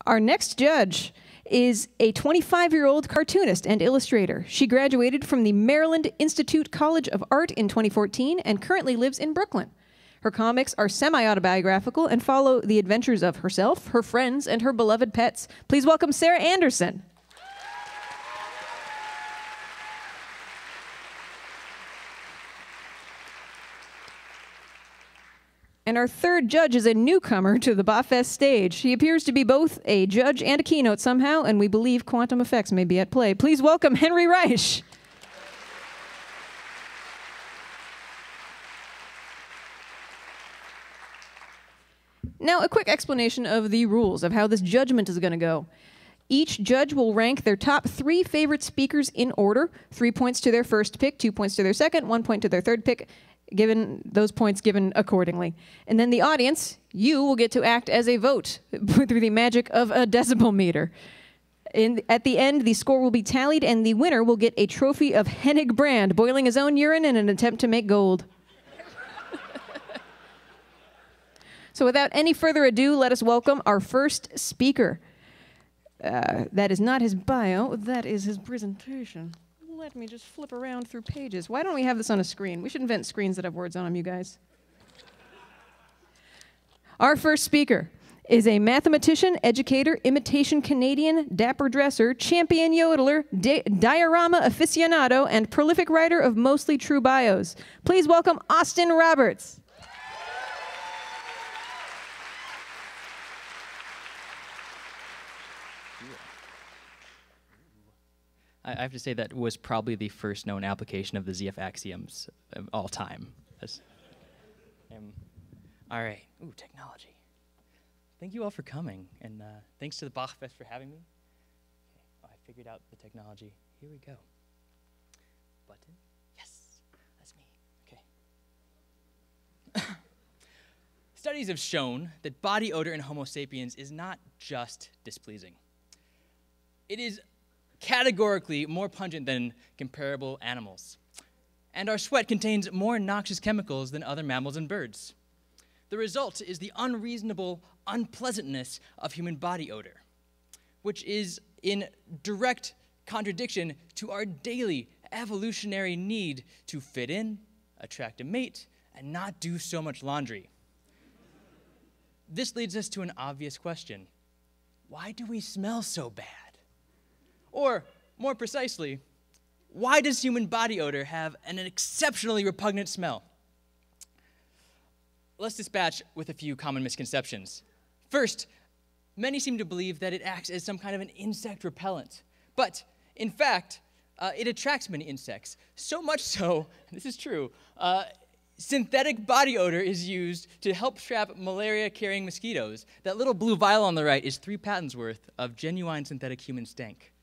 Our next judge is a 25-year-old cartoonist and illustrator. She graduated from the Maryland Institute College of Art in 2014 and currently lives in Brooklyn. Her comics are semi-autobiographical and follow the adventures of herself, her friends, and her beloved pets. Please welcome Sarah Anderson. And our third judge is a newcomer to the BAHFest stage. He appears to be both a judge and a keynote somehow, and we believe quantum effects may be at play. Please welcome Henry Reich. Now, a quick explanation of the rules of how this judgment is going to go. Each judge will rank their top 3 favorite speakers in order. 3 points to their first pick, 2 points to their second, 1 point to their third pick, given those points given accordingly. And then the audience, you will get to act as a vote through the magic of a decibel meter. At the end, the score will be tallied, and the winner will get a trophy of Hennig Brand, boiling his own urine in an attempt to make gold. So without any further ado, let us welcome our first speaker. That is not his bio, that is his presentation. Let me just flip around through pages. Why don't we have this on a screen? We should invent screens that have words on them, you guys. Our first speaker is a mathematician, educator, imitation Canadian, dapper dresser, champion yodeler, diorama aficionado, and prolific writer of mostly true bios. Please welcome Austin Roberts. I have to say that was probably the first known application of the ZF axioms of all time. All right. Ooh, technology. Thank you all for coming, and thanks to the BAHFest for having me. Okay. Oh, I figured out the technology. Here we go. Button. Yes, that's me. Okay. Studies have shown that body odor in Homo sapiens is not just displeasing. It is categorically more pungent than comparable animals. And our sweat contains more noxious chemicals than other mammals and birds. The result is the unreasonable unpleasantness of human body odor, which is in direct contradiction to our daily evolutionary need to fit in, attract a mate, and not do so much laundry. This leads us to an obvious question. Why do we smell so bad? Or, more precisely, why does human body odor have an exceptionally repugnant smell? Let's dispatch with a few common misconceptions. First, many seem to believe that it acts as some kind of an insect repellent. But, in fact, it attracts many insects. So much so, this is true, synthetic body odor is used to help trap malaria-carrying mosquitoes. That little blue vial on the right is 3 patents worth of genuine synthetic human stank.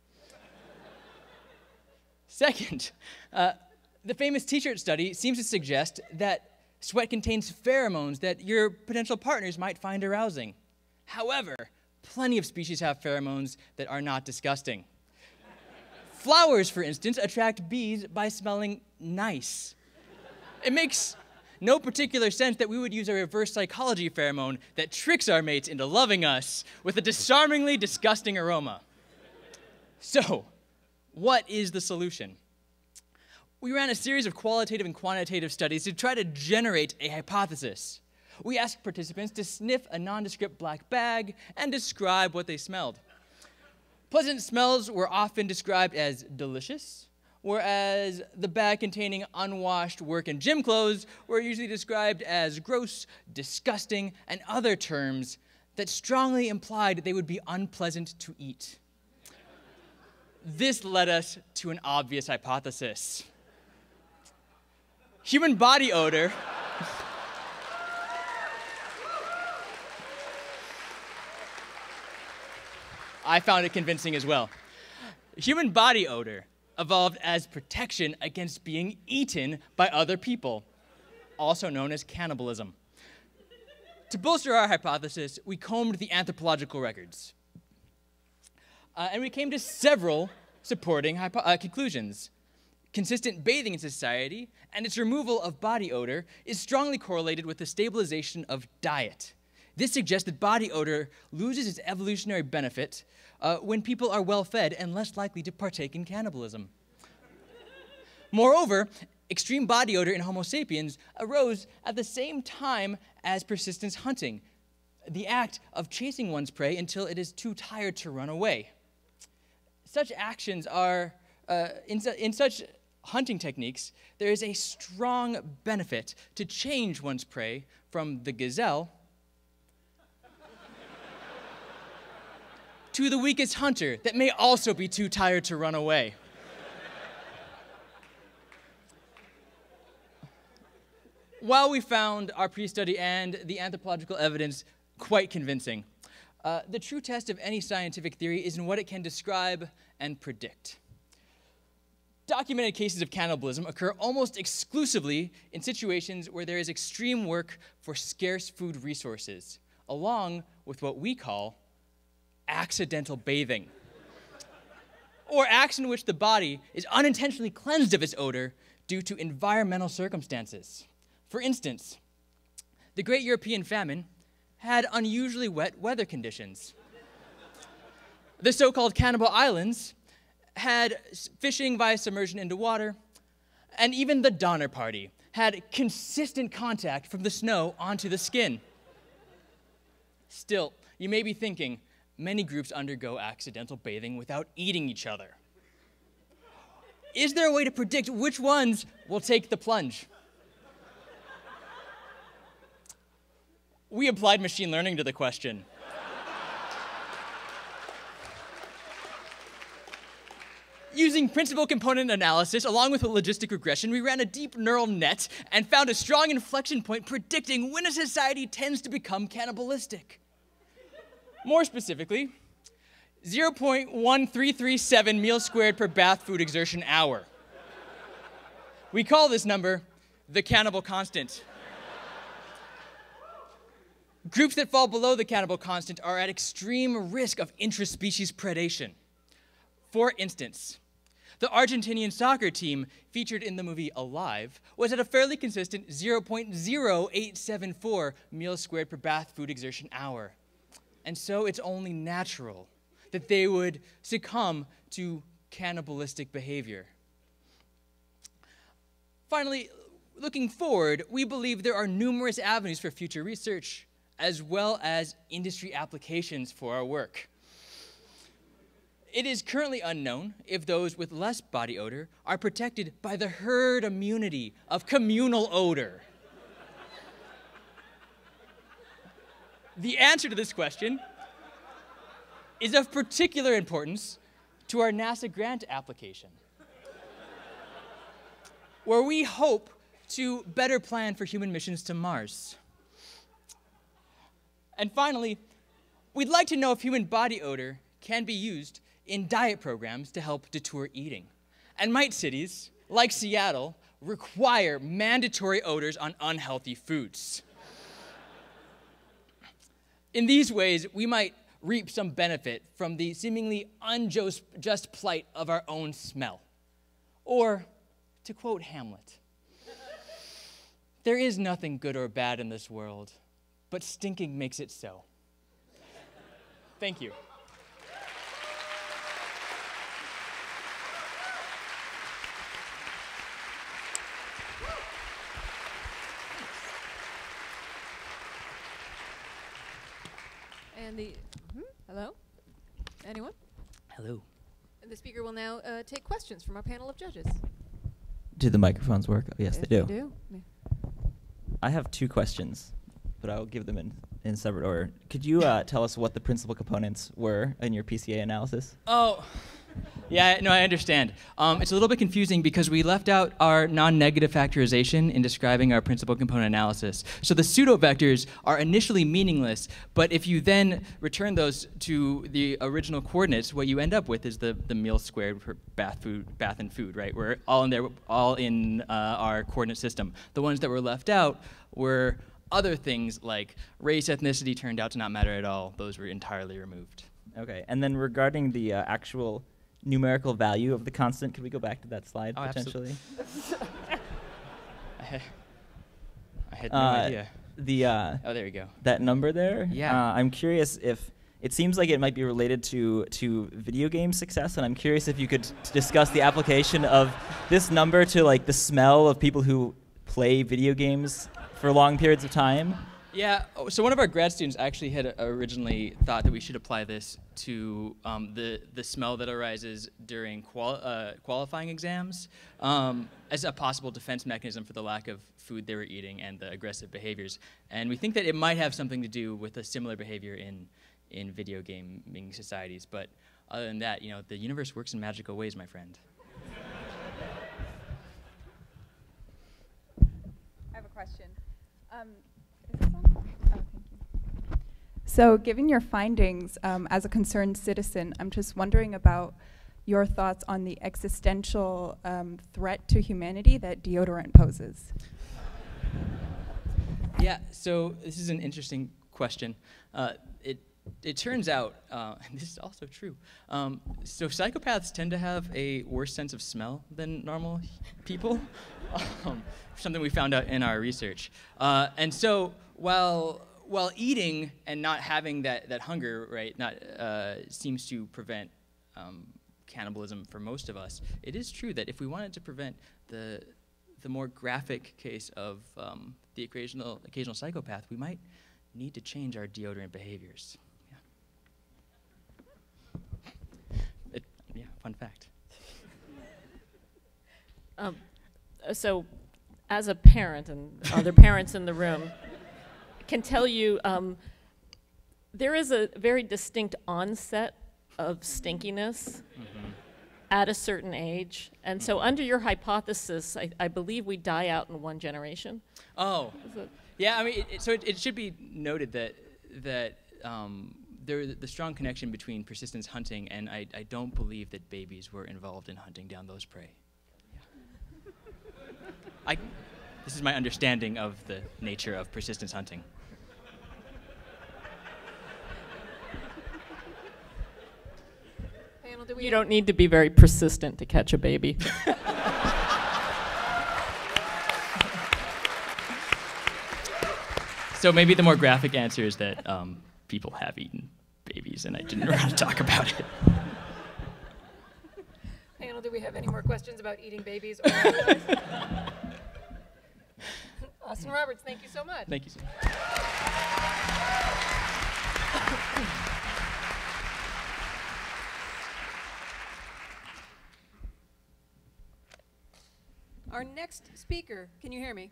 Second, the famous t-shirt study seems to suggest that sweat contains pheromones that your potential partners might find arousing. However, plenty of species have pheromones that are not disgusting. Flowers, for instance, attract bees by smelling nice. It makes no particular sense that we would use a reverse psychology pheromone that tricks our mates into loving us with a disarmingly disgusting aroma. So, what is the solution? We ran a series of qualitative and quantitative studies to try to generate a hypothesis. We asked participants to sniff a nondescript black bag and describe what they smelled. Pleasant smells were often described as delicious, whereas the bag containing unwashed work and gym clothes were usually described as gross, disgusting, and other terms that strongly implied they would be unpleasant to eat. This led us to an obvious hypothesis. Human body odor I found it convincing as well. Human body odor evolved as protection against being eaten by other people, also known as cannibalism. To bolster our hypothesis, we combed the anthropological records. And we came to several supporting conclusions. Consistent bathing in society and its removal of body odor is strongly correlated with the stabilization of diet. This suggests that body odor loses its evolutionary benefit when people are well-fed and less likely to partake in cannibalism. Moreover, extreme body odor in Homo sapiens arose at the same time as persistence hunting, the act of chasing one's prey until it is too tired to run away. Such actions are, in such hunting techniques, there is a strong benefit to change one's prey from the gazelle to the weakest hunter that may also be too tired to run away. While we found our pre-study and the anthropological evidence quite convincing, the true test of any scientific theory is in what it can describe and predict. Documented cases of cannibalism occur almost exclusively in situations where there is extreme work for scarce food resources, along with what we call accidental bathing, or acts in which the body is unintentionally cleansed of its odor due to environmental circumstances. For instance, the Great European Famine had unusually wet weather conditions. The so-called Cannibal Islands had fishing via submersion into water, and even the Donner Party had consistent contact from the snow onto the skin. Still, you may be thinking, many groups undergo accidental bathing without eating each other. Is there a way to predict which ones will take the plunge? We applied machine learning to the question. Using principal component analysis along with a logistic regression, we ran a deep neural net and found a strong inflection point predicting when a society tends to become cannibalistic. More specifically, 0.1337 meals squared per bath food exertion hour. We call this number the cannibal constant. Groups that fall below the cannibal constant are at extreme risk of intraspecies predation. For instance, the Argentinian soccer team featured in the movie Alive was at a fairly consistent 0.0874 meals squared per bath food exertion hour. And so it's only natural that they would succumb to cannibalistic behavior. Finally, looking forward, we believe there are numerous avenues for future research, as well as industry applications for our work. It is currently unknown if those with less body odor are protected by the herd immunity of communal odor. The answer to this question is of particular importance to our NASA grant application, where we hope to better plan for human missions to Mars. And finally, we'd like to know if human body odor can be used in diet programs to help deter eating. And might cities, like Seattle, require mandatory odors on unhealthy foods? In these ways, we might reap some benefit from the seemingly unjust plight of our own smell. Or, to quote Hamlet, "There is nothing good or bad in this world, but stinking makes it so." Thank you. And hello? Anyone? Hello. And the speaker will now take questions from our panel of judges. Do the microphones work? Oh, yes, they do. They do. Yeah. I have two questions, but I'll give them in separate order. Could you tell us what the principal components were in your PCA analysis? Oh, yeah, no, I understand. It's a little bit confusing because we left out our non-negative factorization in describing our principal component analysis. So the pseudo-vectors are initially meaningless, but if you then return those to the original coordinates, what you end up with is the meal squared per bath and food, right? We're all in our coordinate system. The ones that were left out were other things like race, ethnicity turned out to not matter at all. Those were entirely removed. Okay, and then regarding the actual numerical value of the constant, could we go back to that slide potentially? I had no idea. the Oh, there we go. that number there. Yeah. I'm curious if it seems like it might be related to video game success, and I'm curious if you could discuss the application of this number to like the smell of people who play video games for long periods of time. Yeah, so one of our grad students actually had originally thought that we should apply this to the smell that arises during qualifying exams as a possible defense mechanism for the lack of food they were eating and the aggressive behaviors. And we think that it might have something to do with a similar behavior in video gaming societies. But other than that, the universe works in magical ways, my friend. I have a question. Is this on? Oh, thank you. So, given your findings as a concerned citizen, I'm just wondering about your thoughts on the existential threat to humanity that deodorant poses. Yeah, so this is an interesting question. It turns out, and this is also true, so psychopaths tend to have a worse sense of smell than normal people, something we found out in our research. And so while eating and not having that hunger, right, seems to prevent cannibalism for most of us, it is true that if we wanted to prevent the more graphic case of the occasional psychopath, we might need to change our deodorant behaviors. Yeah, fun fact. So, as a parent, and other parents in the room can tell you, there is a very distinct onset of stinkiness at a certain age. And so under your hypothesis, I believe we die out in one generation. Oh, yeah, I mean, it should be noted that there's the strong connection between persistence hunting, and I don't believe that babies were involved in hunting down those prey. Yeah. This is my understanding of the nature of persistence hunting. You don't need to be very persistent to catch a baby. So maybe the more graphic answer is that people have eaten babies, and I didn't know how to talk about it. Panel, do we have any more questions about eating babies or otherwise? Austin Roberts, thank you so much. Thank you so much. Our next speaker, can you hear me?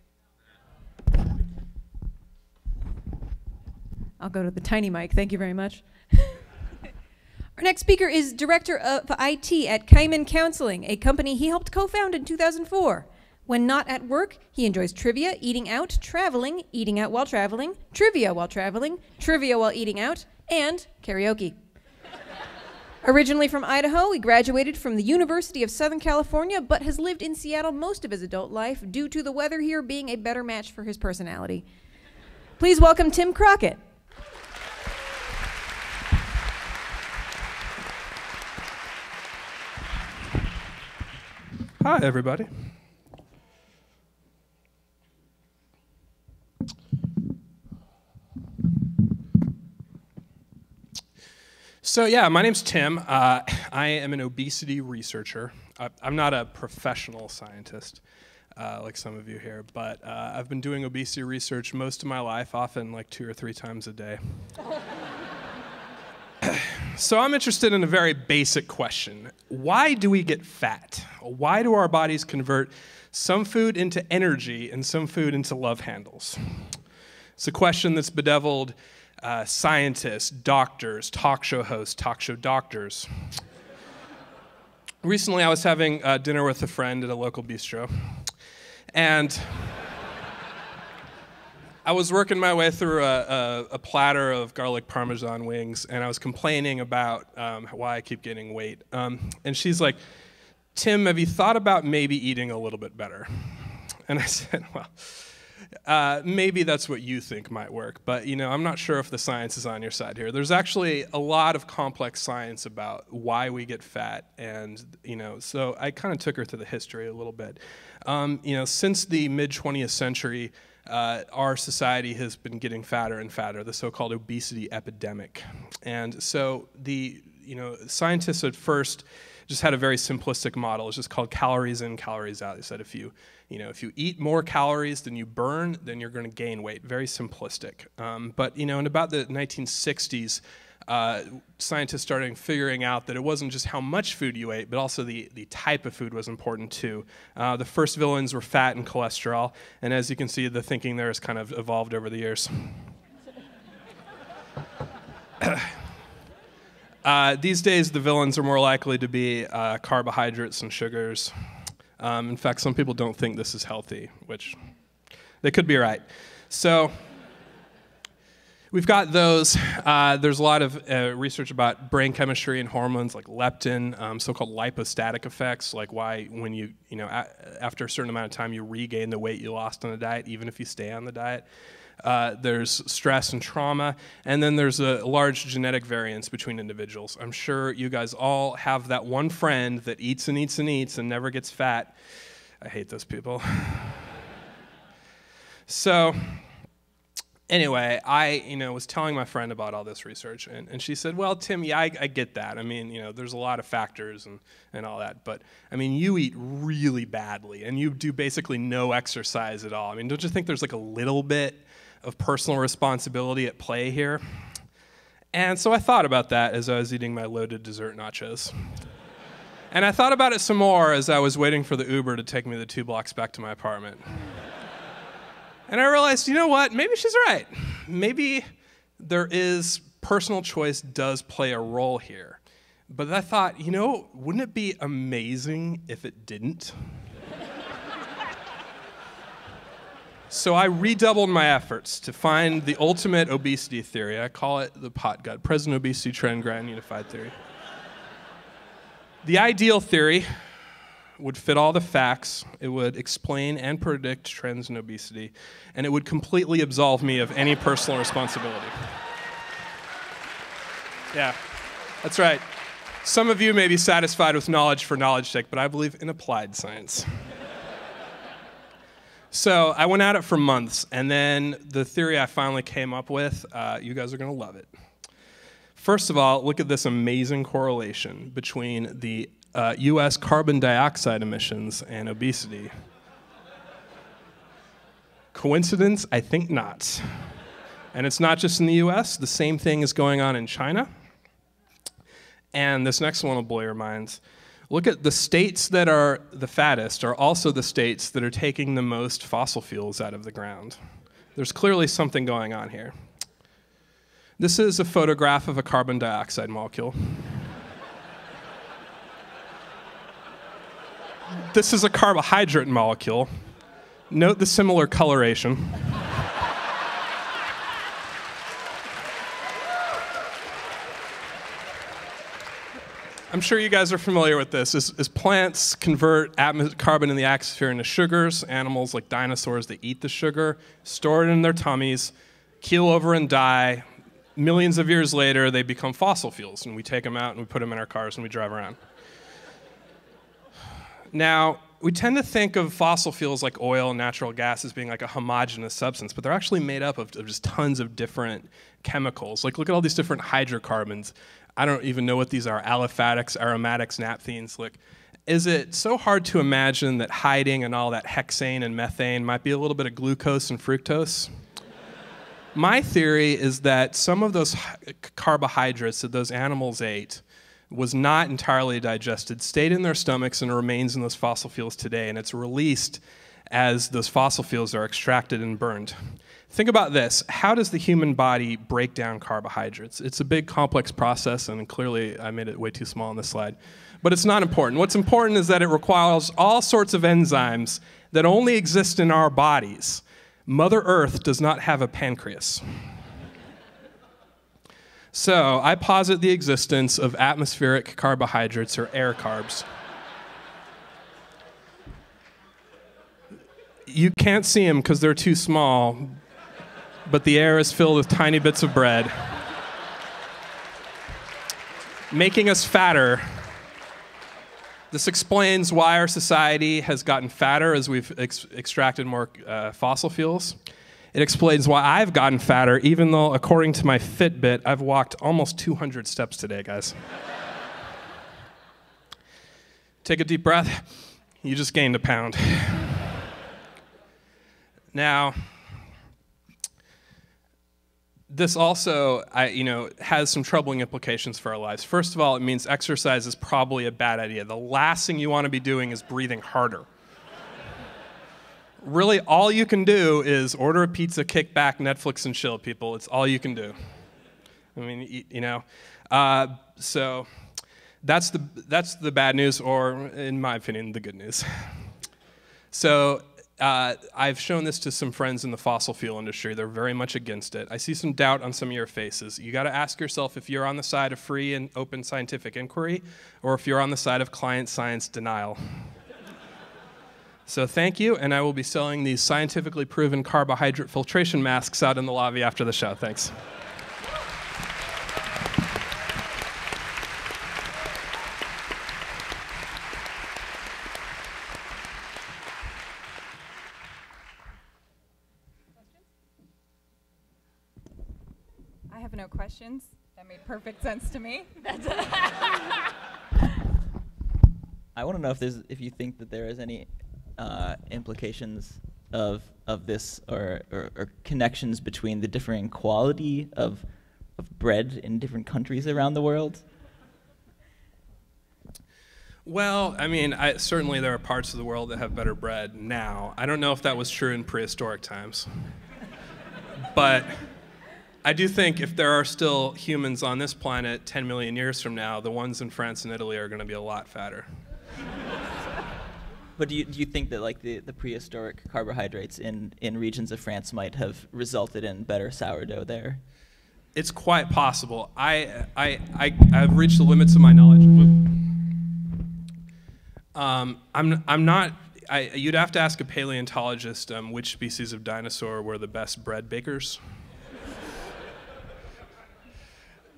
I'll go to the tiny mic. Thank you very much. Our next speaker is Director of IT at Kaiman Counseling, a company he helped co-found in 2004. When not at work, he enjoys trivia, eating out, traveling, eating out while traveling, trivia while traveling, trivia while eating out, and karaoke. Originally from Idaho, he graduated from the University of Southern California, but has lived in Seattle most of his adult life due to the weather here being a better match for his personality. Please welcome Tim Crockett. Hi, everybody. So yeah, my name's Tim. I am an obesity researcher. I'm not a professional scientist like some of you here, but I've been doing obesity research most of my life, often like 2 or 3 times a day. So I'm interested in a very basic question. Why do we get fat? Why do our bodies convert some food into energy and some food into love handles? It's a question that's bedeviled scientists, doctors, talk show hosts, talk show doctors. Recently, I was having dinner with a friend at a local bistro, and I was working my way through a platter of garlic parmesan wings, and I was complaining about why I keep gaining weight. And she's like, "Tim, have you thought about maybe eating a little bit better?" And I said, well, maybe that's what you think might work, but I'm not sure if the science is on your side here. There's actually a lot of complex science about why we get fat, and so I kind of took her through the history a little bit. Since the mid-20th century, our society has been getting fatter and fatter, the so-called obesity epidemic. And so scientists at first just had a very simplistic model. It's just called calories in, calories out. They said if you eat more calories than you burn, then you're going to gain weight. Very simplistic. But in about the 1960s, scientists started figuring out that it wasn't just how much food you ate, but also the type of food was important too. The first villains were fat and cholesterol, and as you can see, the thinking there has kind of evolved over the years. These days, the villains are more likely to be carbohydrates and sugars. In fact, some people don't think this is healthy, which they could be right. So we've got those. There's a lot of research about brain chemistry and hormones like leptin, so-called lipostatic effects, like why when after a certain amount of time you regain the weight you lost on the diet, even if you stay on the diet. There's stress and trauma, and then there's a large genetic variance between individuals. I'm sure you guys all have that one friend that eats and eats and eats and never gets fat. I hate those people. So anyway, I was telling my friend about all this research, and she said, well, Tim, yeah, I get that. I mean, there's a lot of factors and all that, but I mean, you eat really badly, and you do basically no exercise at all. I mean, don't you think there's like a little bit of personal responsibility at play here? And so I thought about that as I was eating my loaded dessert nachos. And I thought about it some more as I was waiting for the Uber to take me the 2 blocks back to my apartment. And I realized, you know what, maybe she's right. Maybe personal choice does play a role here. But I thought, wouldn't it be amazing if it didn't? So I redoubled my efforts to find the ultimate obesity theory. I call it the pot gut, present obesity trend grand unified theory. The ideal theory would fit all the facts, it would explain and predict trends in obesity, and it would completely absolve me of any personal responsibility. Yeah, that's right. Some of you may be satisfied with knowledge for knowledge's sake, but I believe in applied science. So I went at it for months, and then the theory I finally came up with, you guys are going to love it. First of all, look at this amazing correlation between the U.S. carbon dioxide emissions and obesity. Coincidence? I think not. And it's not just in the U.S. The same thing is going on in China. And this next one will blow your minds. Look at the states that are the fattest are also the states that are taking the most fossil fuels out of the ground. There's clearly something going on here. This is a photograph of a carbon dioxide molecule. This is a carbohydrate molecule. Note the similar coloration. I'm sure you guys are familiar with this. As plants convert carbon in the atmosphere into sugars, animals like dinosaurs, they eat the sugar, store it in their tummies, keel over and die. Millions of years later, they become fossil fuels, and we take them out and we put them in our cars and we drive around. Now, we tend to think of fossil fuels like oil and natural gas as being like a homogeneous substance, but they're actually made up of just tons of different chemicals. Like, look at all these different hydrocarbons. I don't even know what these are, aliphatics, aromatics, naphthalene. Look, is it so hard to imagine that hiding in all that hexane and methane might be a little bit of glucose and fructose? My theory is that some of those carbohydrates that those animals ate was not entirely digested, stayed in their stomachs, and remains in those fossil fuels today, and it's released as those fossil fuels are extracted and burned. Think about this. How does the human body break down carbohydrates? It's a big, complex process, and clearly I made it way too small on this slide. But it's not important. What's important is that it requires all sorts of enzymes that only exist in our bodies. Mother Earth does not have a pancreas. So I posit the existence of atmospheric carbohydrates, or air carbs. You can't see them because they're too small, but the air is filled with tiny bits of bread, making us fatter. This explains why our society has gotten fatter as we've extracted more fossil fuels. It explains why I've gotten fatter, even though, according to my Fitbit, I've walked almost 200 steps today, guys. Take a deep breath. You just gained a pound. Now, this also, has some troubling implications for our lives. First of all, it means exercise is probably a bad idea. The last thing you want to be doing is breathing harder. Really, all you can do is order a pizza, kick back, Netflix, and chill, people. It's all you can do. I mean, so that's the bad news, or in my opinion, the good news. So I've shown this to some friends in the fossil fuel industry. They're very much against it. I see some doubt on some of your faces. You got to ask yourself if you're on the side of free and open scientific inquiry, or if you're on the side of client science denial. So thank you, and I will be selling these scientifically proven carbohydrate filtration masks out in the lobby after the show. Thanks. I have no questions. That made perfect sense to me. I want to know if you think that there is any implications of this or connections between the differing quality of bread in different countries around the world. Well, I mean, certainly there are parts of the world that have better bread now. I don't know if that was true in prehistoric times. But I do think if there are still humans on this planet 10 million years from now, the ones in France and Italy are going to be a lot fatter. But do you think that like the prehistoric carbohydrates in regions of France might have resulted in better sourdough there? It's quite possible. I've reached the limits of my knowledge. I'm not. You'd have to ask a paleontologist which species of dinosaur were the best bread bakers.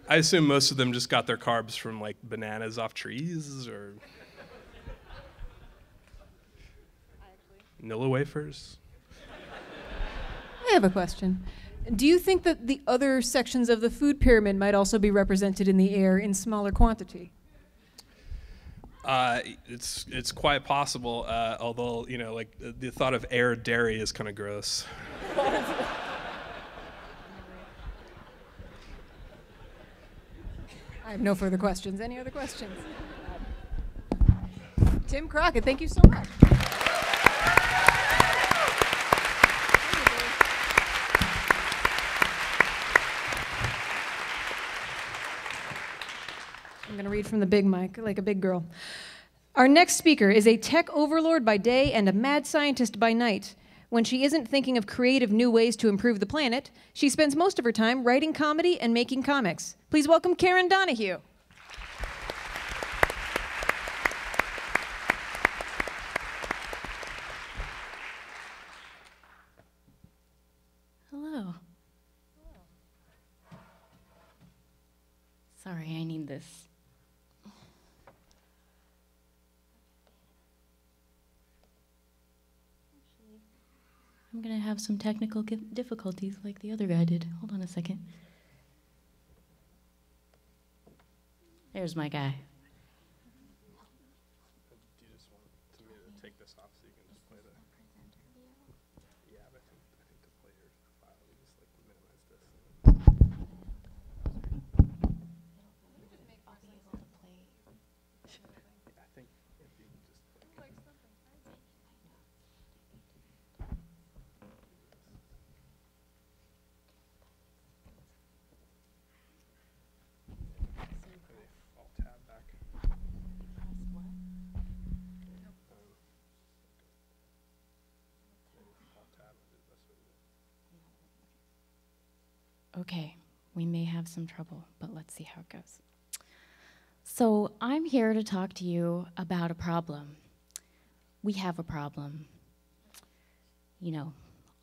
I assume most of them just got their carbs from like bananas off trees or Nilla wafers. I have a question. Do you think that the other sections of the food pyramid might also be represented in the air in smaller quantity? It's quite possible, although, like the thought of air dairy is kind of gross. I have no further questions. Any other questions? Tim Crockett, thank you so much. I'm going to read from the big mic, like a big girl. Our next speaker is a tech overlord by day and a mad scientist by night. When she isn't thinking of creative new ways to improve the planet, she spends most of her time writing comedy and making comics. Please welcome Karen Donahue. Hello. Sorry, I need this. I'm gonna have some technical difficulties like the other guy did. Hold on a second. There's my guy. Do you just want me to take this off so you can just play the... Yeah, but I think to play your file, you just like minimize this. I think if you can just like... Alt-tab back. Okay, we may have some trouble, but let's see how it goes. So I'm here to talk to you about a problem. We have a problem. You know,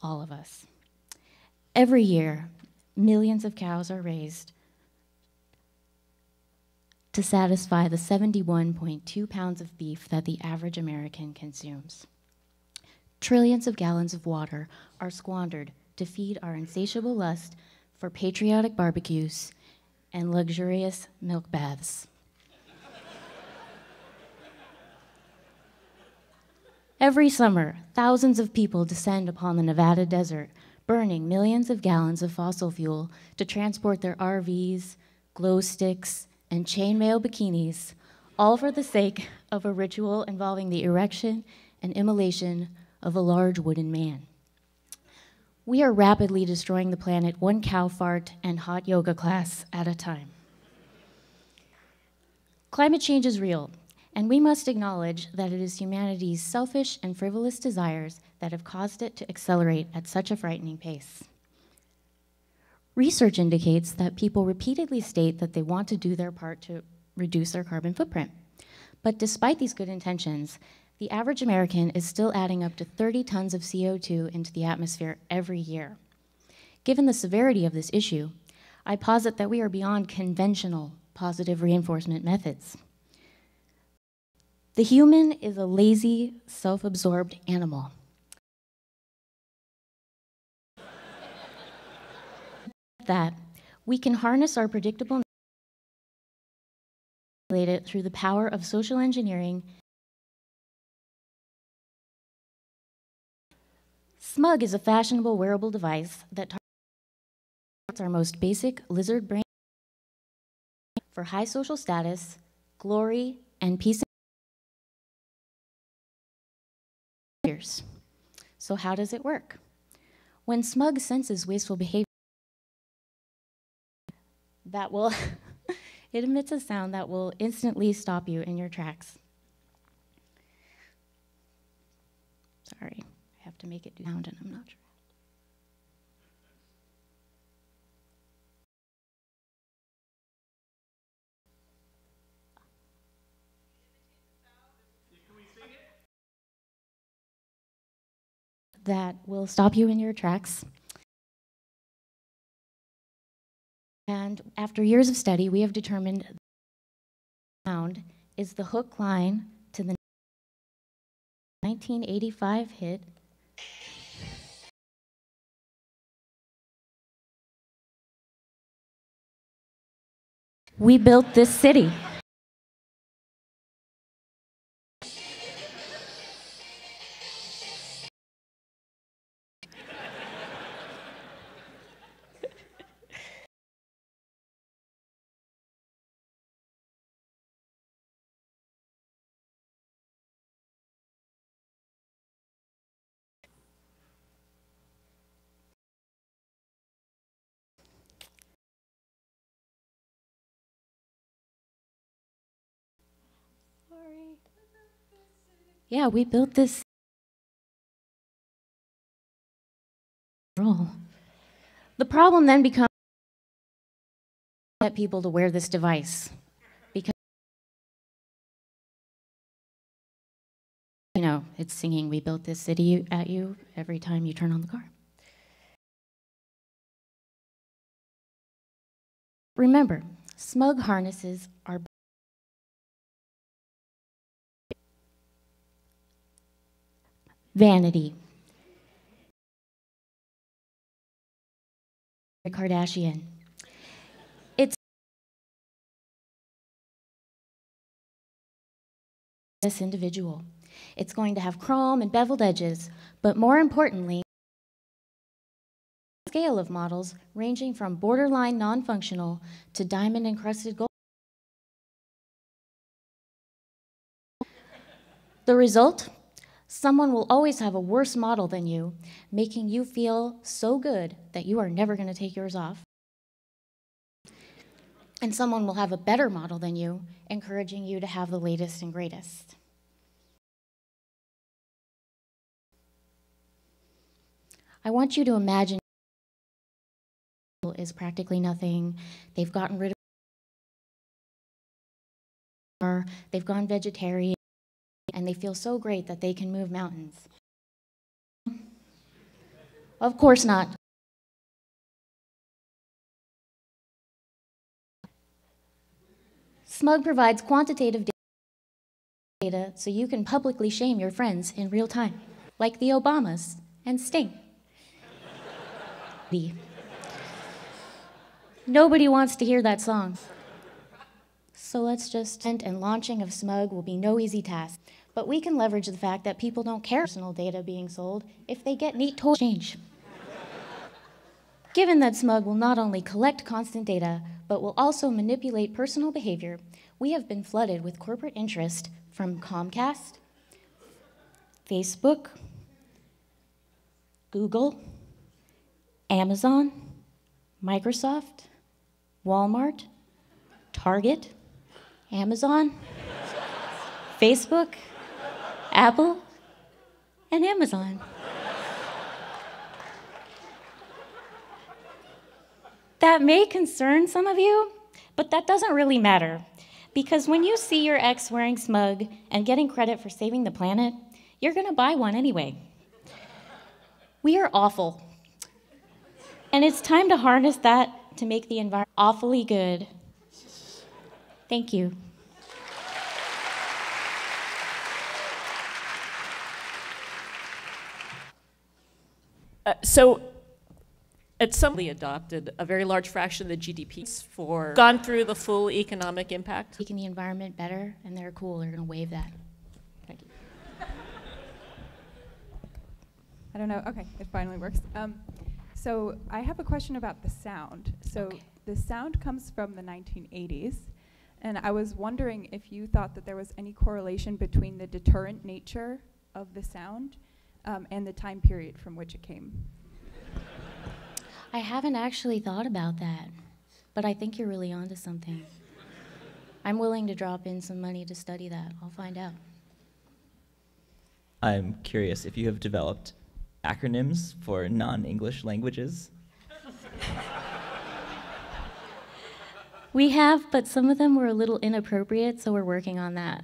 all of us. Every year, millions of cows are raised to satisfy the 71.2 pounds of beef that the average American consumes. Trillions of gallons of water are squandered to feed our insatiable lust for patriotic barbecues and luxurious milk baths. Every summer, thousands of people descend upon the Nevada desert, burning millions of gallons of fossil fuel to transport their RVs, glow sticks, and chainmail bikinis, all for the sake of a ritual involving the erection and immolation of a large wooden man. We are rapidly destroying the planet one cow fart and hot yoga class at a time. Climate change is real, and we must acknowledge that it is humanity's selfish and frivolous desires that have caused it to accelerate at such a frightening pace. Research indicates that people repeatedly state that they want to do their part to reduce their carbon footprint. But despite these good intentions, the average American is still adding up to 30 tons of CO2 into the atmosphere every year. Given the severity of this issue, I posit that we are beyond conventional positive reinforcement methods. The human is a lazy, self-absorbed animal. That we can harness our predictable it through the power of social engineering. Smug is a fashionable wearable device that targets our most basic lizard brain for high social status, glory, and peace. So how does it work? When Smug senses wasteful behavior, that will it emits a sound that will instantly stop you in your tracks. Sorry, I have to make it do sound and I'm not sure. That will stop you in your tracks. And after years of study, we have determined the sound is the hook line to the 1985 hit "We Built This City." Yeah, we built this role. The problem then becomes get people to wear this device because you know it's singing "We Built This City" at you every time you turn on the car. Remember, Smug harnesses are vanity, Kardashian. It's this individual. It's going to have chrome and beveled edges, but more importantly, a scale of models ranging from borderline non-functional to diamond encrusted gold. The result? Someone will always have a worse model than you, making you feel so good that you are never going to take yours off. And someone will have a better model than you, encouraging you to have the latest and greatest. I want you to imagine is practically nothing. They've gotten rid of, they've gone vegetarian, and they feel so great that they can move mountains. Of course not. Smug provides quantitative data so you can publicly shame your friends in real time, like the Obamas and Sting. Nobody wants to hear that song. So let's just, and launching of Smug will be no easy task. But we can leverage the fact that people don't care personal data being sold if they get neat toy exchange. Given that Smug will not only collect constant data, but will also manipulate personal behavior, we have been flooded with corporate interest from Comcast, Facebook, Google, Amazon, Microsoft, Walmart, Target, Amazon, Facebook, Apple, and Amazon. That may concern some of you, but that doesn't really matter. Because when you see your ex wearing Smug and getting credit for saving the planet, you're gonna buy one anyway. We are awful. And it's time to harness that to make the environment awfully good. Thank you. So, it's somebody adopted a very large fraction of the GDP for gone through the full economic impact. Making the environment better, and they're cool. They're gonna wave that. Thank you. I don't know. Okay, it finally works. So I have a question about the sound. So the sound comes from the 1980s, and I was wondering if you thought that there was any correlation between the deterrent nature of the sound and the time period from which it came. I haven't actually thought about that, but I think you're really onto something. I'm willing to drop in some money to study that. I'll find out. I'm curious if you have developed acronyms for non-English languages. We have, but some of them were a little inappropriate, so we're working on that.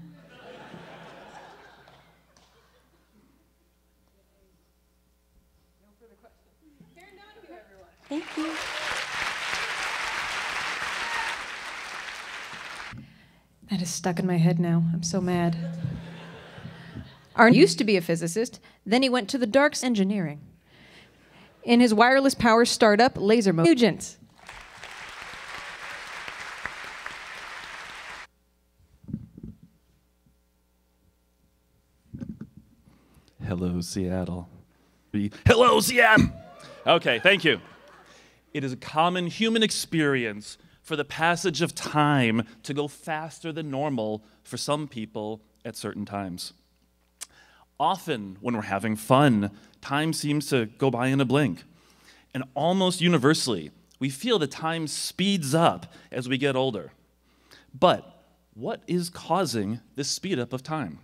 Thank you. That is stuck in my head now. I'm so mad. Arne used to be a physicist, then he went to the dark engineering. In his wireless power startup, Laser Nugent. Hello, Seattle. Hello, Seattle! Okay, thank you. It is a common human experience for the passage of time to go faster than normal for some people at certain times. Often, when we're having fun, time seems to go by in a blink. And almost universally, we feel that time speeds up as we get older. But what is causing this speed up of time?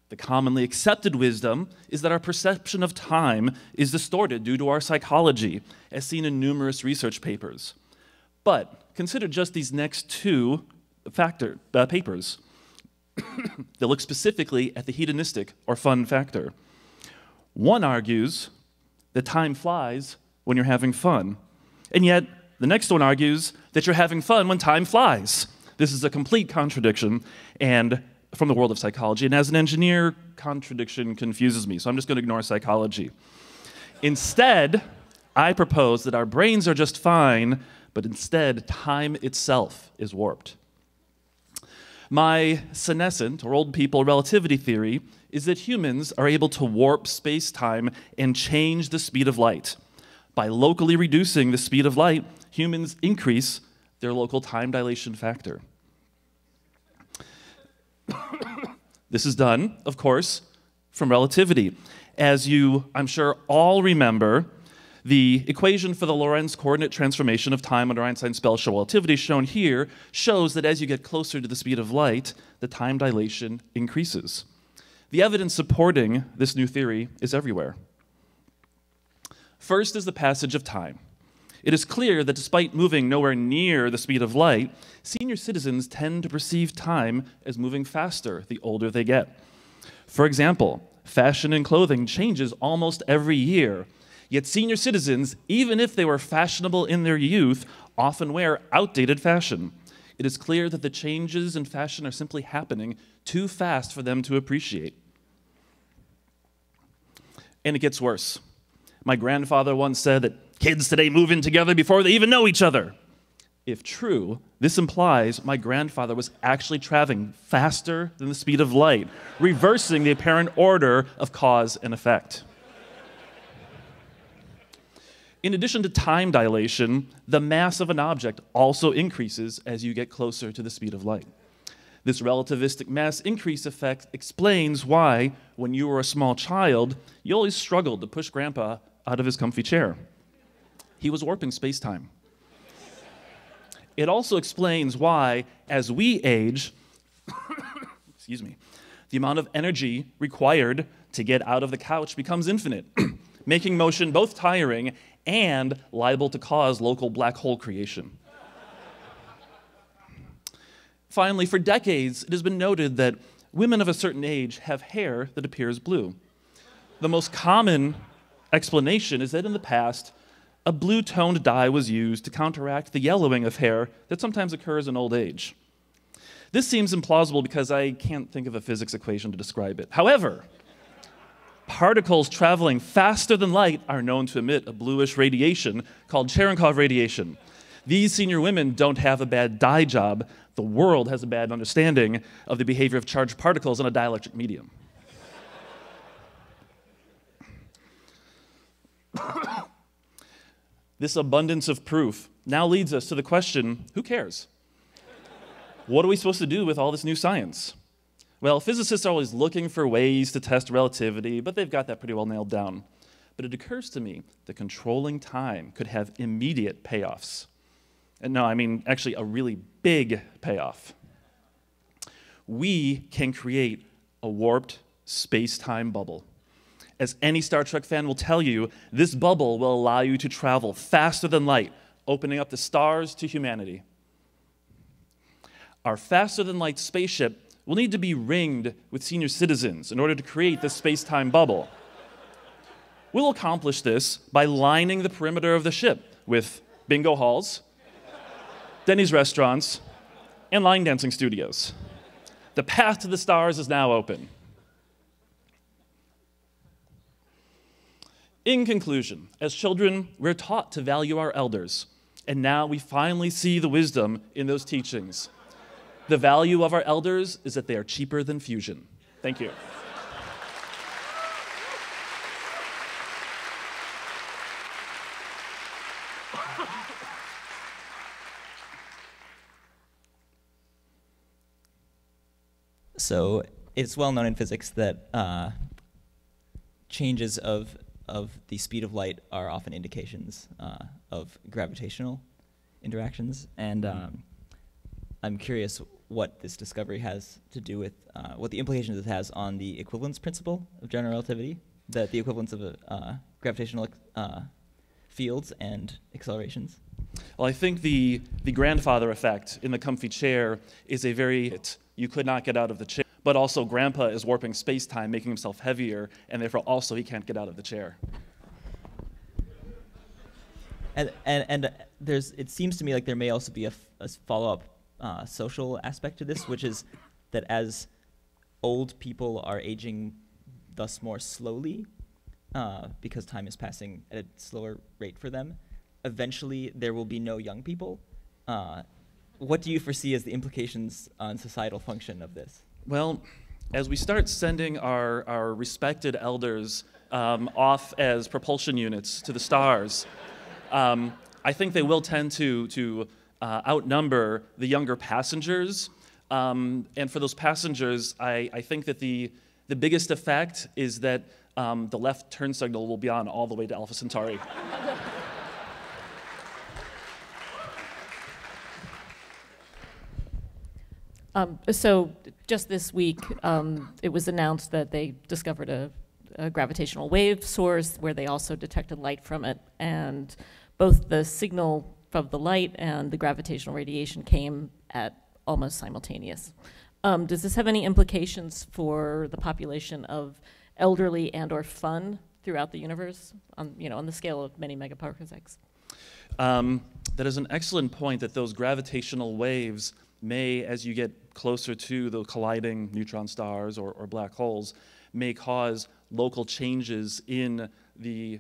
The commonly accepted wisdom is that our perception of time is distorted due to our psychology, as seen in numerous research papers. But consider just these next two papers that look specifically at the hedonistic or fun factor. One argues that time flies when you're having fun, and yet the next one argues that you're having fun when time flies. This is a complete contradiction, and from the world of psychology, and as an engineer, contradiction confuses me, so I'm just going to ignore psychology. Instead, I propose that our brains are just fine, but instead, time itself is warped. My senescent, or old people, relativity theory is that humans are able to warp space-time and change the speed of light. By locally reducing the speed of light, humans increase their local time dilation factor. This is done, of course, from relativity. As you, I'm sure, all remember, the equation for the Lorentz coordinate transformation of time under Einstein's special relativity shown here shows that as you get closer to the speed of light, the time dilation increases. The evidence supporting this new theory is everywhere. First is the passage of time. It is clear that despite moving nowhere near the speed of light, senior citizens tend to perceive time as moving faster the older they get. For example, fashion and clothing changes almost every year, yet senior citizens, even if they were fashionable in their youth, often wear outdated fashion. It is clear that the changes in fashion are simply happening too fast for them to appreciate. And it gets worse. My grandfather once said that kids today move in together before they even know each other. If true, this implies my grandfather was actually traveling faster than the speed of light, reversing the apparent order of cause and effect. In addition to time dilation, the mass of an object also increases as you get closer to the speed of light. This relativistic mass increase effect explains why, when you were a small child, you always struggled to push Grandpa out of his comfy chair. He was warping space-time. It also explains why, as we age, excuse me, the amount of energy required to get out of the couch becomes infinite, making motion both tiring and liable to cause local black hole creation. Finally, for decades, it has been noted that women of a certain age have hair that appears blue. The most common explanation is that in the past, a blue-toned dye was used to counteract the yellowing of hair that sometimes occurs in old age. This seems implausible because I can't think of a physics equation to describe it. However, particles traveling faster than light are known to emit a bluish radiation called Cherenkov radiation. These senior women don't have a bad dye job. The world has a bad understanding of the behavior of charged particles in a dielectric medium. This abundance of proof now leads us to the question, who cares? What are we supposed to do with all this new science? Well, physicists are always looking for ways to test relativity, but they've got that pretty well nailed down. But it occurs to me that controlling time could have immediate payoffs. And no, I mean actually a really big payoff. We can create a warped space-time bubble. As any Star Trek fan will tell you, this bubble will allow you to travel faster than light, opening up the stars to humanity. Our faster-than-light spaceship will need to be ringed with senior citizens in order to create this space-time bubble. We'll accomplish this by lining the perimeter of the ship with bingo halls, Denny's restaurants, and line dancing studios. The path to the stars is now open. In conclusion, as children, we're taught to value our elders, and now we finally see the wisdom in those teachings. The value of our elders is that they are cheaper than fusion. Thank you. So it's well known in physics that changes of the speed of light are often indications of gravitational interactions. And I'm curious what this discovery has to do with, what the implications it has on the equivalence principle of general relativity, the equivalence of gravitational fields and accelerations. Well, I think the grandfather effect in the comfy chair is a very, you could not get out of the chair, but also Grandpa is warping space-time, making himself heavier, and therefore also he can't get out of the chair. And it seems to me like there may also be a follow-up social aspect to this, which is that as old people are aging thus more slowly, because time is passing at a slower rate for them, eventually there will be no young people. What do you foresee as the implications on societal function of this? Well, as we start sending our respected elders off as propulsion units to the stars, I think they will tend to outnumber the younger passengers. And for those passengers, I think that the biggest effect is that the left turn signal will be on all the way to Alpha Centauri. So just this week, it was announced that they discovered a gravitational wave source where they also detected light from it. And both the signal from the light and the gravitational radiation came at almost simultaneous. Does this have any implications for the population of elderly and or fun throughout the universe on the scale of many megaparsecs? That is an excellent point, that those gravitational waves may, as you get closer to the colliding neutron stars or black holes, may cause local changes in the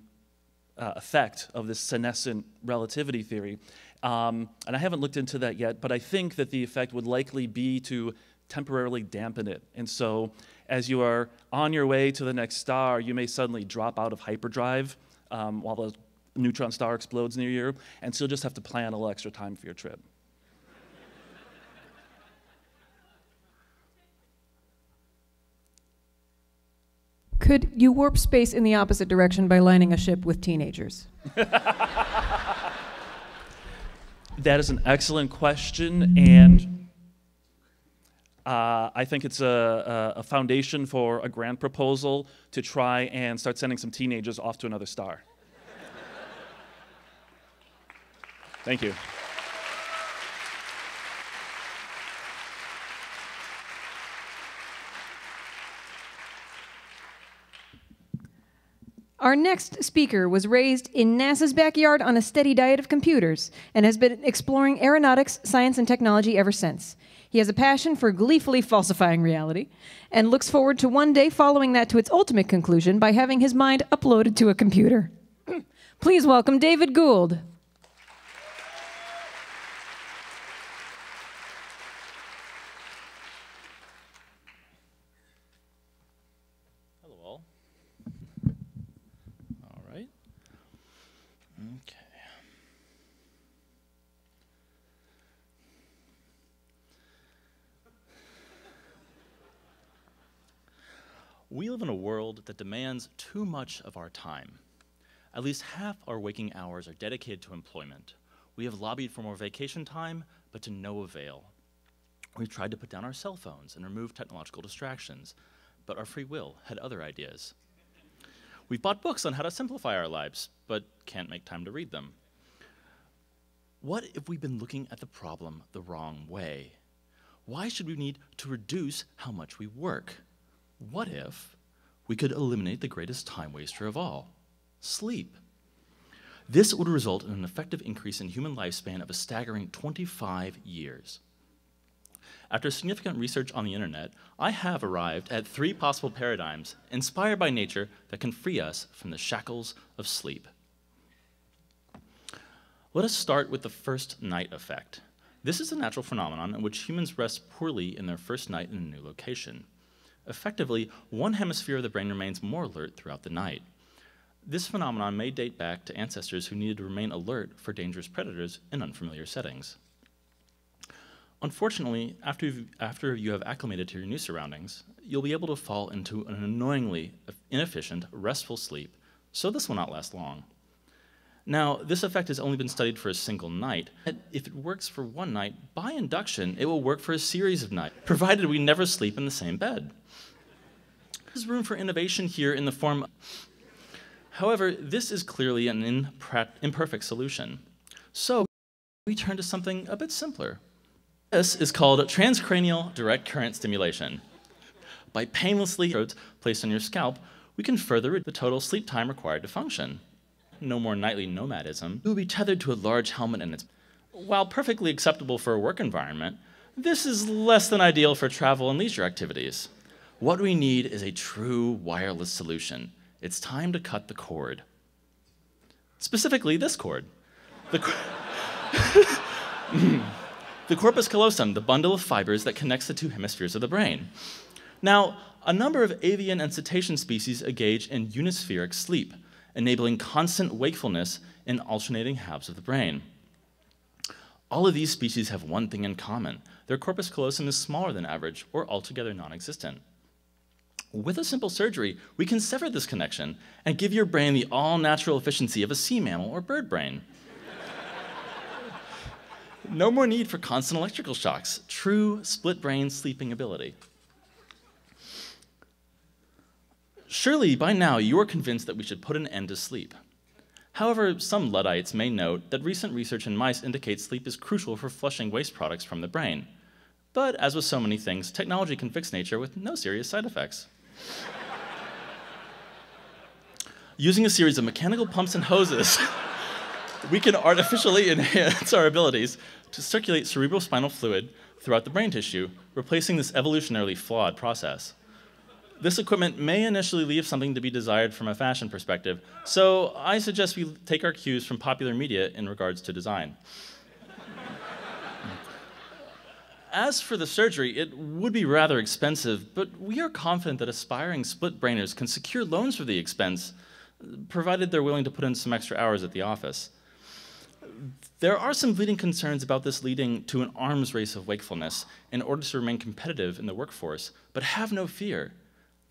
effect of this senescent relativity theory. And I haven't looked into that yet, but I think that the effect would likely be to temporarily dampen it. And so as you are on your way to the next star, you may suddenly drop out of hyperdrive while the neutron star explodes near you, and so you'll just have to plan a little extra time for your trip. Could you warp space in the opposite direction by lining a ship with teenagers? That is an excellent question, and I think it's a foundation for a grant proposal to try and start sending some teenagers off to another star. Thank you. Our next speaker was raised in NASA's backyard on a steady diet of computers and has been exploring aeronautics, science, and technology ever since. He has a passion for gleefully falsifying reality and looks forward to one day following that to its ultimate conclusion by having his mind uploaded to a computer. Please welcome David Gould. We live in a world that demands too much of our time. At least half our waking hours are dedicated to employment. We have lobbied for more vacation time, but to no avail. We've tried to put down our cell phones and remove technological distractions, but our free will had other ideas. We've bought books on how to simplify our lives, but can't make time to read them. What if we've been looking at the problem the wrong way? Why should we need to reduce how much we work? What if we could eliminate the greatest time waster of all, sleep? This would result in an effective increase in human lifespan of a staggering 25 years. After significant research on the internet, I have arrived at 3 possible paradigms inspired by nature that can free us from the shackles of sleep. Let us start with the first night effect. This is a natural phenomenon in which humans rest poorly in their first night in a new location. Effectively, one hemisphere of the brain remains more alert throughout the night. This phenomenon may date back to ancestors who needed to remain alert for dangerous predators in unfamiliar settings. Unfortunately, after you have acclimated to your new surroundings, you'll be able to fall into an annoyingly inefficient, restful sleep, so this will not last long. Now, this effect has only been studied for a single night. If it works for one night, by induction, it will work for a series of nights, provided we never sleep in the same bed. There's room for innovation here in the form. However, this is clearly an imperfect solution. So we turn to something a bit simpler. This is called transcranial direct current stimulation. By painlessly electrodes placed on your scalp, we can further reduce the total sleep time required to function. No more nightly nomadism. You will be tethered to a large helmet and while perfectly acceptable for a work environment, this is less than ideal for travel and leisure activities. What we need is a true wireless solution. It's time to cut the cord. Specifically, this cord. The corpus callosum, the bundle of fibers that connects the 2 hemispheres of the brain. Now, a number of avian and cetacean species engage in unispheric sleep, enabling constant wakefulness in alternating halves of the brain. All of these species have one thing in common. Their corpus callosum is smaller than average or altogether non-existent. With a simple surgery, we can sever this connection and give your brain the all-natural efficiency of a sea mammal or bird brain. No more need for constant electrical shocks. True split-brain sleeping ability. Surely, by now, you are convinced that we should put an end to sleep. However, some Luddites may note that recent research in mice indicates sleep is crucial for flushing waste products from the brain. But as with so many things, technology can fix nature with no serious side effects. Using a series of mechanical pumps and hoses, we can artificially enhance our abilities to circulate cerebrospinal fluid throughout the brain tissue, replacing this evolutionarily flawed process. This equipment may initially leave something to be desired from a fashion perspective, so I suggest we take our cues from popular media in regards to design. As for the surgery, it would be rather expensive, but we are confident that aspiring split-brainers can secure loans for the expense, provided they're willing to put in some extra hours at the office. There are some leading concerns about this leading to an arms race of wakefulness in order to remain competitive in the workforce, but have no fear.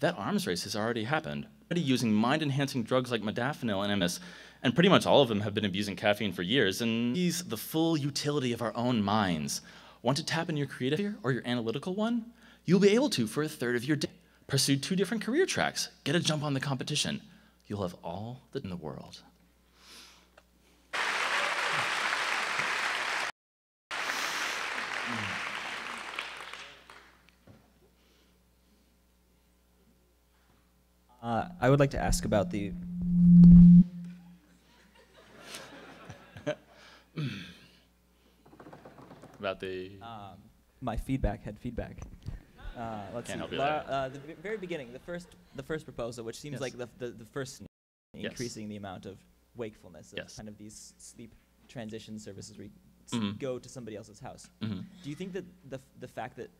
That arms race has already happened. Already using mind-enhancing drugs like modafinil and MS, and pretty much all of them have been abusing caffeine for years, and sees the full utility of our own minds. Want to tap in your creative sphere or your analytical one? You'll be able to for a third of your day. Pursue 2 different career tracks. Get a jump on the competition. You'll have all that in the world. I would like to ask about the... About the... my feedback had feedback. Let's Can't see. help you there. The very beginning, the first proposal, which seems Yes. like the first Yes. increasing the amount of wakefulness of Yes. kind of these sleep transition services where you Mhm. go to somebody else's house. Mhm. Do you think that the fact that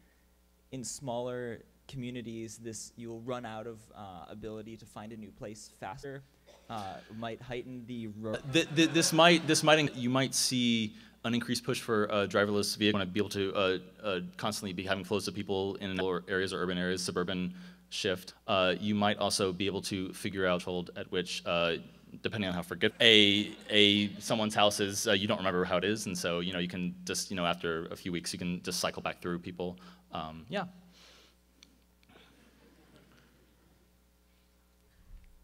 in smaller communities you'll run out of ability to find a new place faster might heighten the... This might you might see an increased push for driverless vehicles. Want to be able to constantly be having flows of people in areas or urban areas, suburban shift. You might also be able to figure out at which, depending on how forgetful someone's house is, you don't remember how it is, and so you can just after a few weeks you can just cycle back through people. Yeah.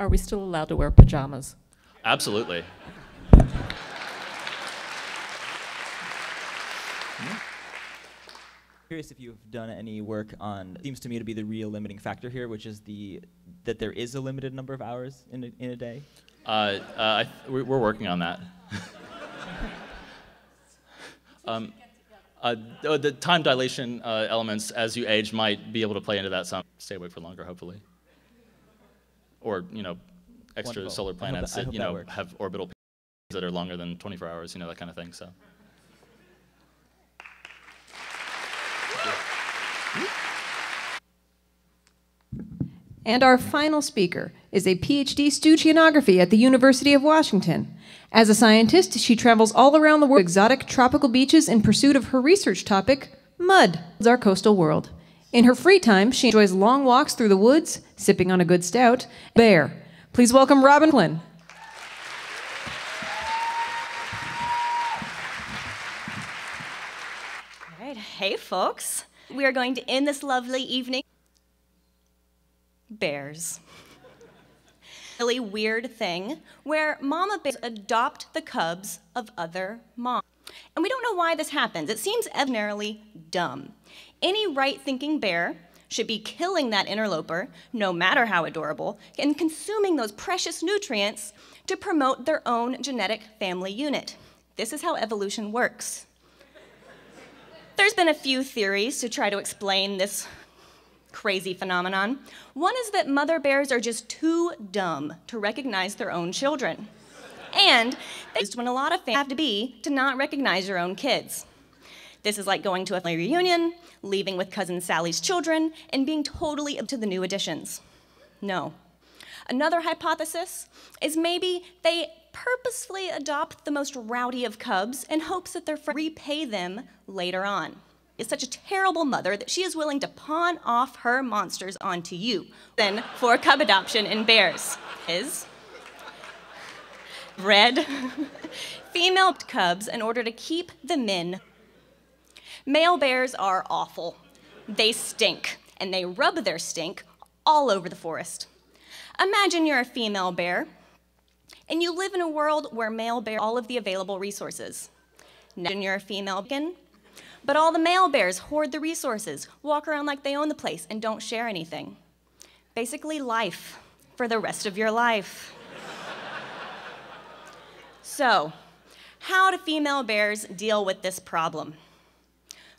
Are we still allowed to wear pajamas? Absolutely. Curious if you've done any work on, seems to me to be the real limiting factor here, which is that there is a limited number of hours in a day. We're working on that. The time dilation elements as you age might be able to play into that some. Stay awake for longer, hopefully. Or extra Wonderful. solar planets I hope that works. have orbital periods that are longer than 24 hours, that kind of thing. So. And our final speaker is a PhD oceanography at the University of Washington. As a scientist, she travels all around the world, exotic tropical beaches in pursuit of her research topic, mud, our coastal world. In her free time, she enjoys long walks through the woods, sipping on a good stout, bear. Please welcome Robin Flynn. All right, hey folks. We are going to end this lovely evening. Bears. Really weird thing where mama bears adopt the cubs of other moms. And we don't know why this happens. It seems ordinarily dumb. Any right-thinking bear should be killing that interloper, no matter how adorable, and consuming those precious nutrients to promote their own genetic family unit. This is how evolution works. There's been a few theories to try to explain this crazy phenomenon. One is that mother bears are just too dumb to recognize their own children. And that's when a lot of families have to be to not recognize your own kids. This is like going to a family reunion, leaving with cousin Sally's children, and being totally up to the new additions. No. Another hypothesis is maybe they purposefully adopt the most rowdy of cubs in hopes that their friends repay them later on. Is such a terrible mother that she is willing to pawn off her monsters onto you. Then for cub adoption in bears is red female cubs in order to keep the men. Male bears are awful. They stink, and they rub their stink all over the forest. Imagine you're a female bear, and you live in a world where male bears have all of the available resources. Imagine you're a female beacon, but all the male bears hoard the resources, walk around like they own the place, and don't share anything. Basically, life for the rest of your life. So, how do female bears deal with this problem?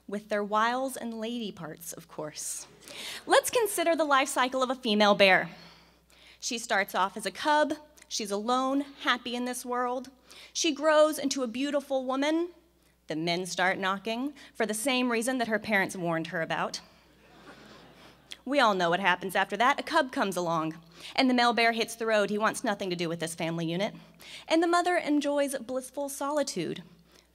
With their wiles and lady parts, of course. let's consider the life cycle of a female bear. She starts off as a cub. She's alone, happy in this world. She grows into a beautiful woman. The men start knocking for the same reason that her parents warned her about. We all know what happens after that. A cub comes along, and the male bear hits the road. He wants nothing to do with this family unit. And the mother enjoys blissful solitude.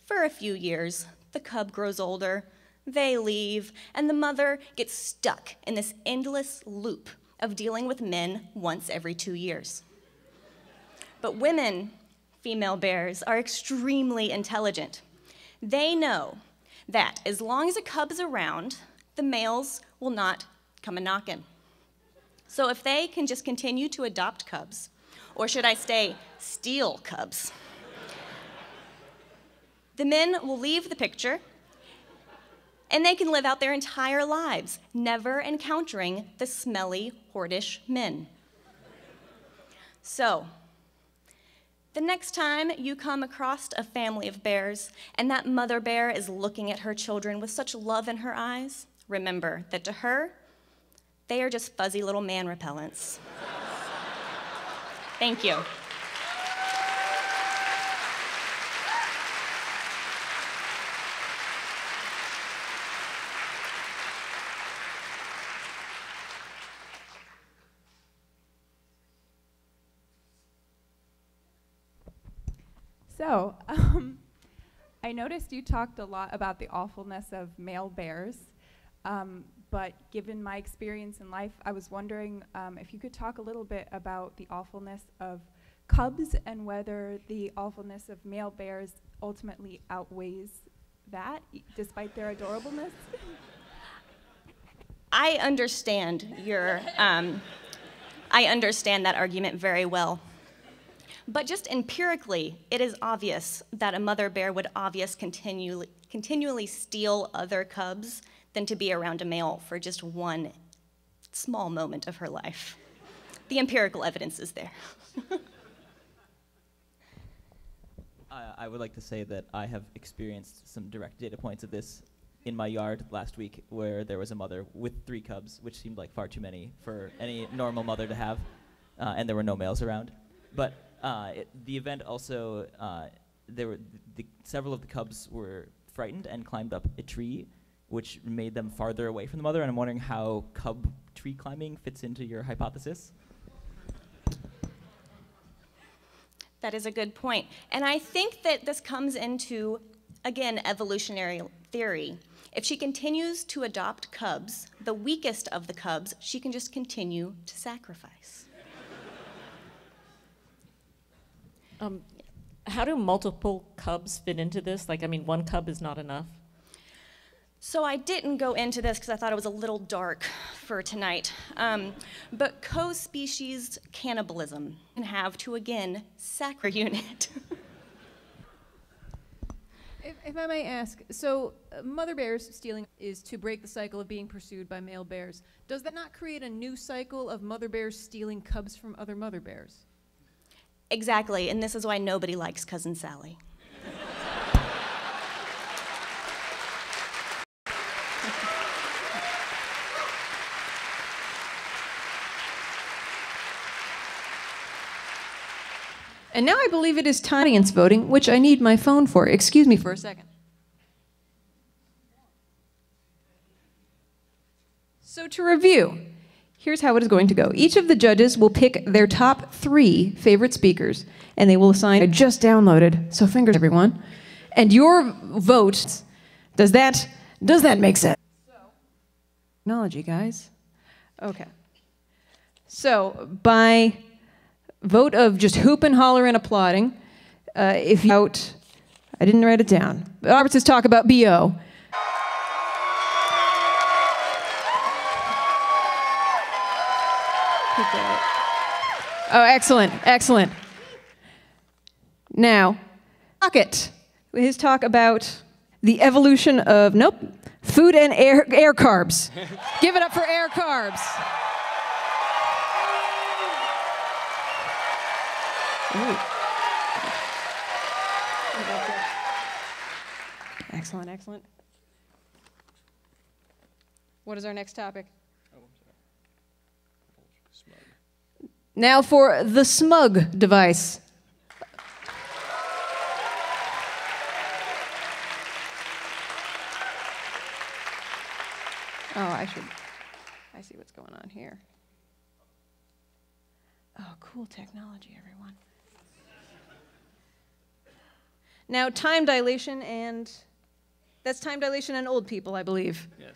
For a few years, the cub grows older, they leave, and the mother gets stuck in this endless loop of dealing with men once every 2 years. But women, female bears, are extremely intelligent. They know that as long as a cub is around, the males will not come a-knockin'. So if they can just continue to adopt cubs, or should I say, steal cubs, the men will leave the picture, and they can live out their entire lives, never encountering the smelly, hoardish men. So, the next time you come across a family of bears, and that mother bear is looking at her children with such love in her eyes, remember that to her, they are just fuzzy little man repellents. Thank you. So, I noticed you talked a lot about the awfulness of male bears, but given my experience in life, I was wondering if you could talk a little bit about the awfulness of cubs and whether the awfulness of male bears ultimately outweighs that, despite their adorableness. I understand that argument very well. But just empirically, it is obvious that a mother bear would continually steal other cubs than to be around a male for just one small moment of her life. The empirical evidence is there. I would like to say that I have experienced some direct data points of this in my yard last week, where there was a mother with 3 cubs, which seemed like far too many for any normal mother to have, and there were no males around. But the event also, several of the cubs were frightened and climbed up a tree, which made them farther away from the mother, and I'm wondering how cub tree climbing fits into your hypothesis. That is a good point. And I think that this comes into, again, evolutionary theory. If she continues to adopt cubs, the weakest of the cubs, she can just continue to sacrifice. How do multiple cubs fit into this? Like, I mean, one cub is not enough. So I didn't go into this because I thought it was a little dark for tonight. But co-species cannibalism can have to, again, sacrifice unit. If I may ask, so mother bears stealing is to break the cycle of being pursued by male bears. Does that not create a new cycle of mother bears stealing cubs from other mother bears? Exactly, and this is why nobody likes Cousin Sally. And now I believe it is time for audience voting, which I need my phone for. Excuse me for a second. So to review, here's how it is going to go. Each of the judges will pick their top 3 favorite speakers, and they will assign. I just downloaded, so fingers everyone. And your vote, does that make sense? Technology, guys. Okay. So by vote of just hoop and holler and applauding, if you vote, I didn't write it down. Roberts says talk about BO. Oh, excellent, excellent. Now, Crockett, his talk about the evolution of, food and air carbs. Give it up for air carbs. Ooh. Excellent, excellent. What is our next topic? Oh, I'm sorry. Now for the smug device. Oh, I see what's going on here. Oh, cool technology, everyone. Now, time dilation and... That's time dilation and old people, I believe. Yes.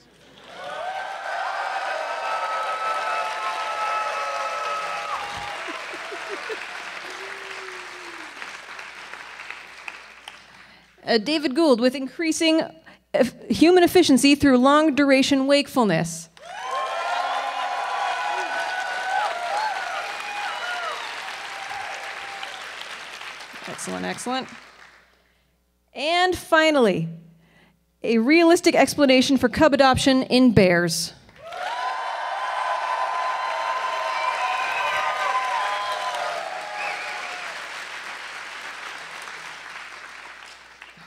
David Gould with increasing human efficiency through long-duration wakefulness. Excellent, excellent. And finally, a realistic explanation for cub adoption in bears.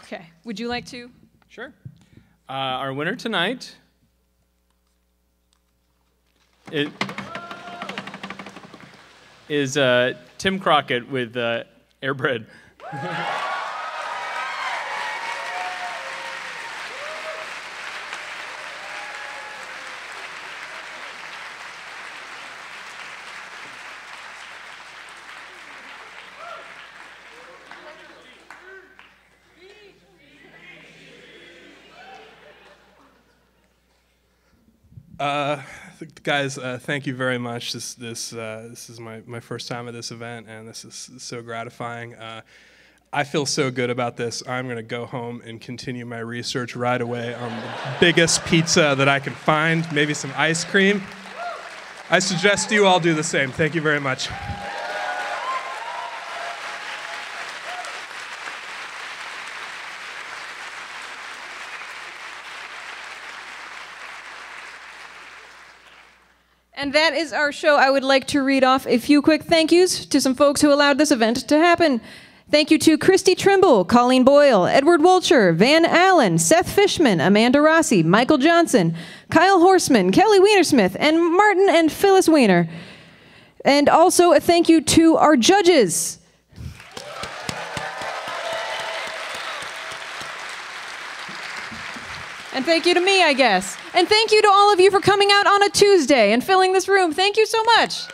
Okay, would you like to? Sure. Our winner tonight is Tim Crockett with Airbred. Guys, thank you very much. This is my first time at this event, and this is so gratifying. I feel so good about this. I'm going to go home and continue my research right away on the biggest pizza that I can find, maybe some ice cream. I suggest you all do the same. Thank you very much. And that is our show. I would like to read off a few quick thank yous to some folks who allowed this event to happen. Thank you to Christy Trimble, Colleen Boyle, Edward Wolcher, Van Allen, Seth Fishman, Amanda Rossi, Michael Johnson, Kyle Horseman, Kelly Wienersmith, and Martin and Phyllis Wiener. And also a thank you to our judges. And thank you to me, I guess. And thank you to all of you for coming out on a Tuesday and filling this room. Thank you so much.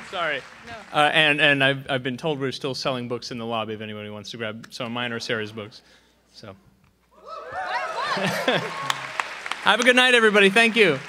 Sorry. No. And I've been told we're still selling books in the lobby if anybody wants to grab some of mine or Sarah's books. So. Have a good night, everybody. Thank you.